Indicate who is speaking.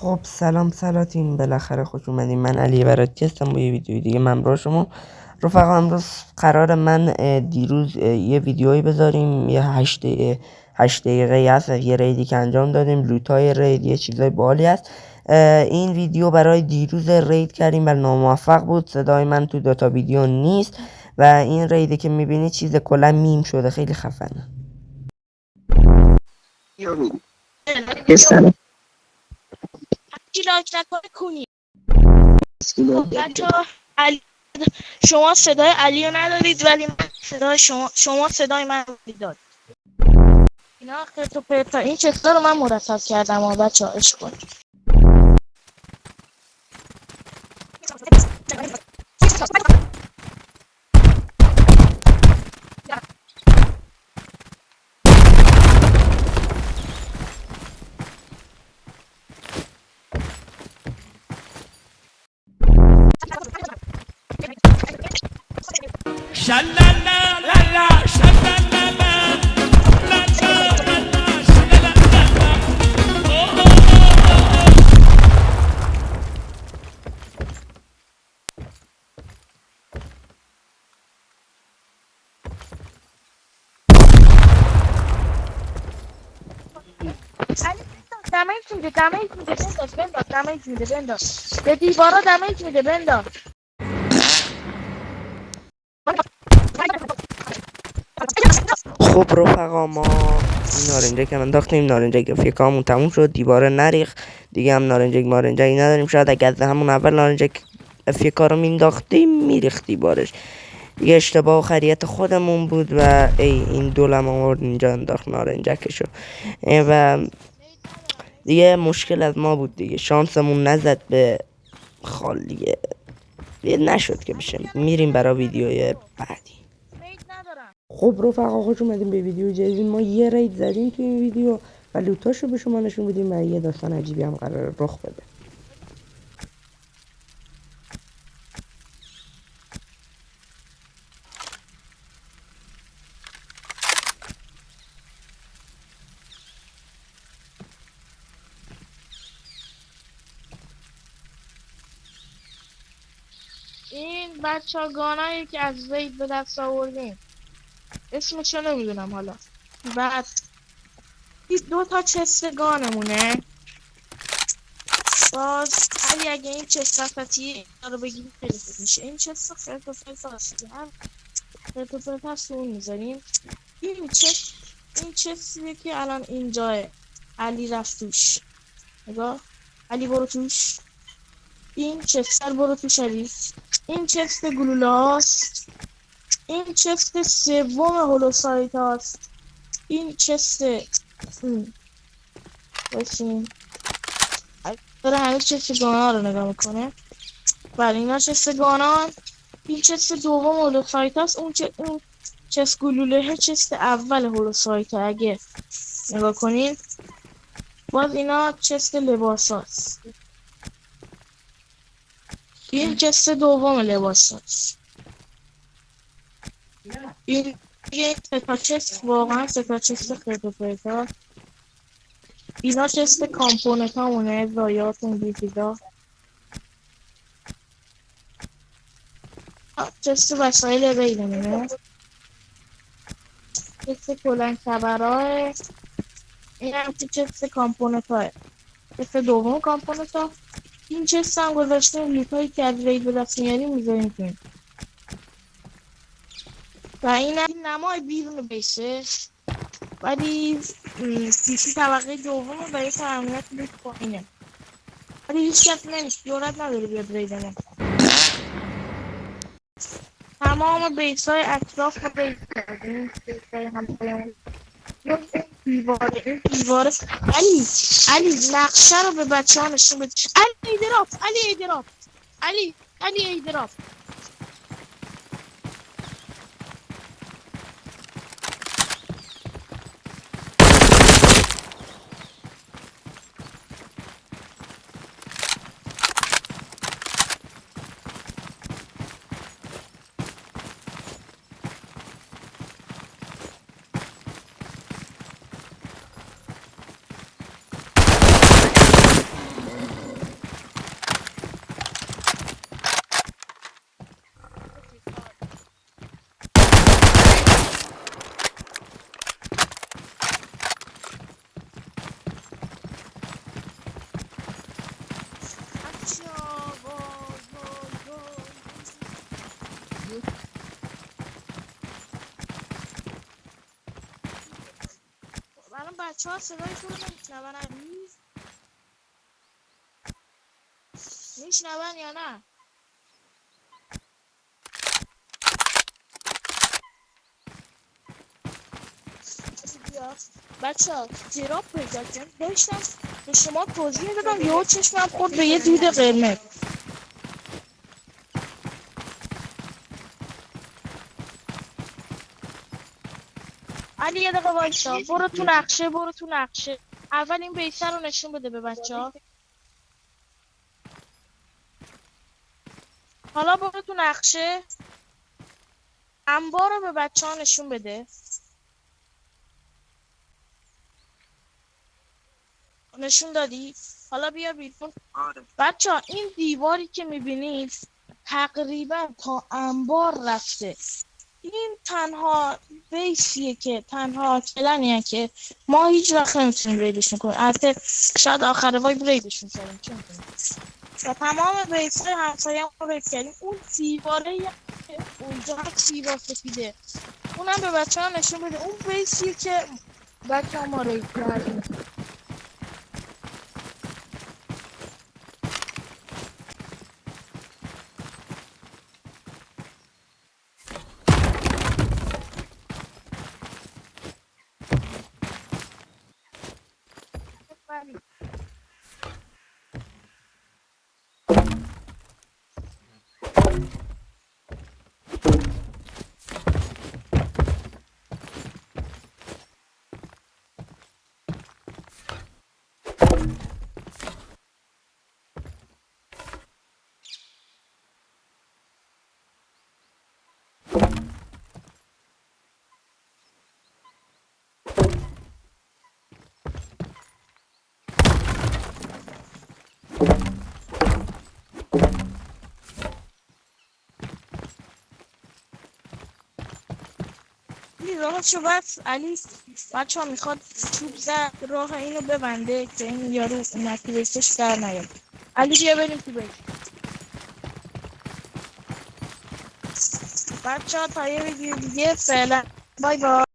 Speaker 1: خب سلام سلاطین، بالاخره خوش اومدین. من علی براتی هستم با یه ویدیوی دیگه همراه شما رفقا. امروز قرار من دیروز یه ویدیویی بذاریم، یه 8 دقیقه هست، یه ریدی که انجام دادیم، لوتای رید، یه چیزای بالی هست. این ویدیو برای دیروز رید کردیم و ناموفق بود، صدای من تو دوتا ویدیو نیست و این ریدی که میبینی چیز کلا میم شده، خیلی خفنه.
Speaker 2: لاک نکنه کونی بچه‌ها. علی، شما صدای علی رو ندارید ولی من صدای شما صدای من رو دارید. اینا خرت و پرتا. این چستا رو من مرتب کردم و بچه‌ها عشق کنید. علی دمیج میده دمیج میده بنداز به دیوارا دمیج میده بنداز.
Speaker 1: خب رفقا، ما این نارنجک هم انداختیم، نارنجک فیکامون تموم شد، دیواره نریخ دیگه، هم نارنجک مارنجکی نداریم. شاید اگه از همون اول نارنجک فیکا رو مینداختیم میریخت دیوارش. دیگه اشتباه و خریت خودمون بود و این دولم آورد اینجا انداخت نارنجکشو و دیگه مشکل از ما بود دیگه، شانسمون نزد به خال دیگه نشد که بشه. میریم برای ویدیوی بعدی. خب رفقا، خوش اومدیم به ویدیو جدید. ما یه رید زدیم تو این ویدیو و لوتاشو به شما نشون بدیم و یه داستان عجیبی هم قرار رخ بده.
Speaker 2: این بچه‌ها گانایی که از رید به دست آوردیم اسمشو نمیدونم حالا. بعد دو تا چست گانمونه. باز علی اگه این چست وسطی اینا رو بگیری خیلی خوب میشه. این چست خیلی تو خیلی هستی، هم خیلی تو خیلی هست اون میذاریم. این چستیه که الان اینجاه. علی رفت توش، نگاه علی برو توش. این چست برو توش علی. این چست گلوله هاست. این چست سوم هولوسایت هاست. این چست باشین داره همه چست گانا رو نگاه میکنه. بله اینا چست گانان. این چست دوم هولوسایت هست. اون چست گلوله چست اول هولوسایت اگه نگاه کنین. باز اینا چست لباس هست. این چست دوم لباس هست. این ستا چست واقعا ستا چست خیلی پیدا. اینا چست کامپوننت همونه، زایات اون بیزیدا. چست وسایل بیدمونه. چست کلنگ کبراه. این هم چست کامپوننت های چست دوم کامپوننت ها. این چست هم گذاشتیم لیپایی که از رید به دست میاریم میذاریم کنیم. و این هم نمای بیرون بیسه ولی سیسی طبقه دوم و برای فرمونت لیپ پایینه ولی هیچ کس نمیشه جورت نداره بیاد ریدنه. تمام بیس های اطراف رو بیس کردیم. بیس های همه این دیواره. علی نقشه رو به بچه ها نشون بده. علی ایدراف بچه ها صدای تو رو نمیشنون علی؟ میشنون یا نه؟ بچه ها جراب پیدا کن. داشتم به شما توضیح دادم یهو چشمم خورد به یه دود قرمز. علی یه دقیقه وایسا. برو تو نقشه. اول این بیسه رو نشون بده به بچه ها. حالا برو تو نقشه. انبار رو به بچه ها نشون بده. نشون دادی؟ حالا بیا بیرون. بچه ها این دیواری که میبینید تقریبا تا انبار رفته. این تنها بیسیه که تنها کلنیه که ما هیچ وقت نمیتونیم ریدشون کنیم. البته شاید آخر وای ریدشون کنیم چه می‌دونم. و تمام بیس های همسایه رو رید کردیم. اون دیواره که اونجا دیوار سفیده اونم به بچه ها نشون بده. اون بیسیه که بچه ها ما رید کردیم. راهشو بس علی. بچه ها میخواد چوب زد راه اینو ببنده که این یارو اومد تو بیستش در نیاد. علی بیا بریم تو بیست. بچه ها تا یه ویدیو دیگه فعلا بای بای.